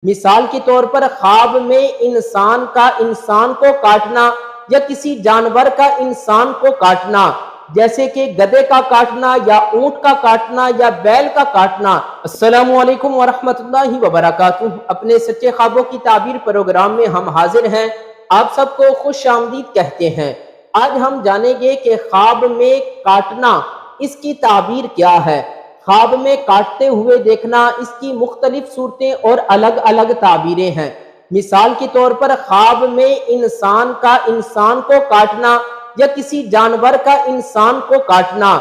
مثال کے طور پر خواب میں انسان کا انسان کو کاٹنا یا کسی جانور کا انسان کو کاٹنا، جیسے کہ گدھے کا کاٹنا یا اونٹ کا کاٹنا یا بیل کا کاٹنا۔ السلام علیکم ورحمۃ اللہ وبرکاتہ۔ اپنے سچے خوابوں کی تعبیر پروگرام میں ہم حاضر ہیں، آپ سب کو خوش آمدید کہتے ہیں۔ آج ہم جانیں گے کہ خواب میں کاٹنا، اس کی تعبیر کیا ہے۔ خواب میں کاٹتے ہوئے دیکھنا، اس کی مختلف صورتیں اور الگ الگ تعبیریں ہیں۔ مثال کے طور پر خواب میں انسان کا انسان کو کاٹنا یا کسی جانور کا انسان کو کاٹنا،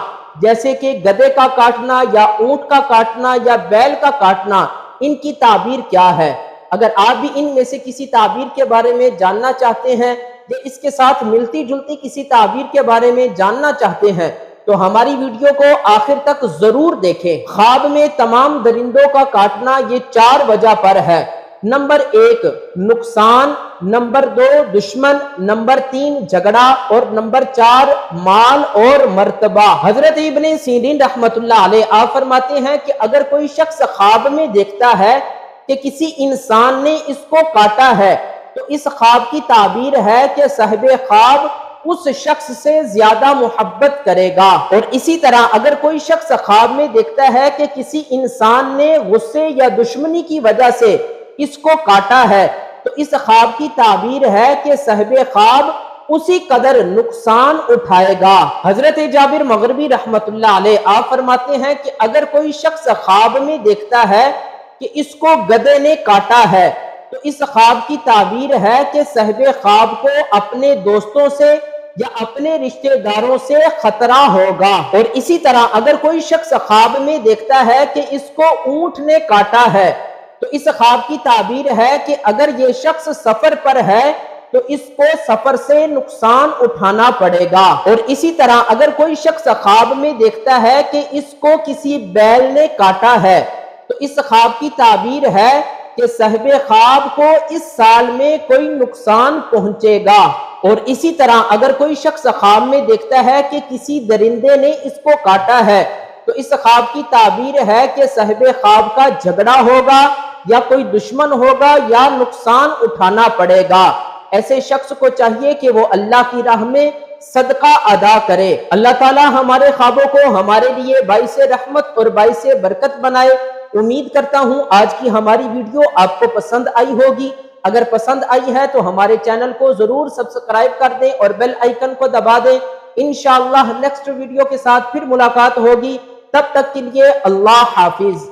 جیسے کہ گدھے کا کاٹنا یا اونٹ کا کاٹنا یا بیل کا کاٹنا، ان کی تعبیر کیا ہے۔ اگر آپ بھی ان میں سے کسی تعبیر کے بارے میں جاننا چاہتے ہیں یا اس کے ساتھ ملتی جلتی کسی تعبیر کے بارے میں جاننا چاہتے ہیں تو ہماری ویڈیو کو آخر تک ضرور دیکھیں۔ خواب میں تمام درندوں کا کاٹنا یہ 4 وجہ پر ہے۔ نمبر 1 نقصان، نمبر 2 دشمن، نمبر 3 جھگڑا اور نمبر 4 مال اور مرتبہ۔ حضرت ابن سیرین رحمت اللہ علیہ آپ فرماتے ہیں کہ اگر کوئی شخص خواب میں دیکھتا ہے کہ کسی انسان نے اس کو کاٹا ہے تو اس خواب کی تعبیر ہے کہ صاحب خواب اس شخص سے زیادہ محبت کرے گا۔ اور اسی طرح اگر کوئی شخص خواب میں دیکھتا ہے کہ کسی انسان نے غصے یا دشمنی کی وجہ سے اس کو کاٹا ہے تو اس خواب کی تعبیر ہے کہ صاحب خواب اسی قدر نقصان اٹھائے گا۔ حضرت جابر مغربی رحمت اللہ علیہ آپ فرماتے ہیں کہ اگر کوئی شخص خواب میں دیکھتا ہے کہ اس کو گدھے نے کاٹا ہے تو اس خواب کی تعبیر ہے کہ صاحب خواب کو اپنے دوستوں سے یا اپنے رشتہ داروں سے خطرہ ہوگا۔ اور اسی طرح اگر کوئی شخص خواب میں دیکھتا ہے کہ اس کو اونٹ نے کاٹا ہے تو اس خواب کی تعبیر ہے کہ اگر یہ شخص سفر پر ہے تو اس کو سفر سے نقصان اٹھانا پڑے گا۔ اور اسی طرح اگر کوئی شخص خواب میں دیکھتا ہے کہ اس کو کسی بیل نے کاٹا ہے تو اس خواب کی تعبیر ہے کہ صاحب خواب کو اس سال میں کوئی نقصان پہنچے گا۔ اور اسی طرح اگر کوئی شخص خواب میں دیکھتا ہے کہ کسی درندے نے اس کو کاٹا ہے تو اس خواب کی تعبیر ہے کہ صاحب خواب کا جھگڑا ہوگا یا کوئی دشمن ہوگا یا نقصان اٹھانا پڑے گا۔ ایسے شخص کو چاہیے کہ وہ اللہ کی راہ میں صدقہ ادا کرے۔ اللہ تعالی ہمارے خوابوں کو ہمارے لیے باعث رحمت اور باعث برکت بنائے۔ امید کرتا ہوں آج کی ہماری ویڈیو آپ کو پسند آئی ہوگی۔ اگر پسند آئی ہے تو ہمارے چینل کو ضرور سبسکرائب کر دیں اور بیل آئیکن کو دبا دیں۔ انشاءاللہ نیکسٹ ویڈیو کے ساتھ پھر ملاقات ہوگی، تب تک کے لیے اللہ حافظ۔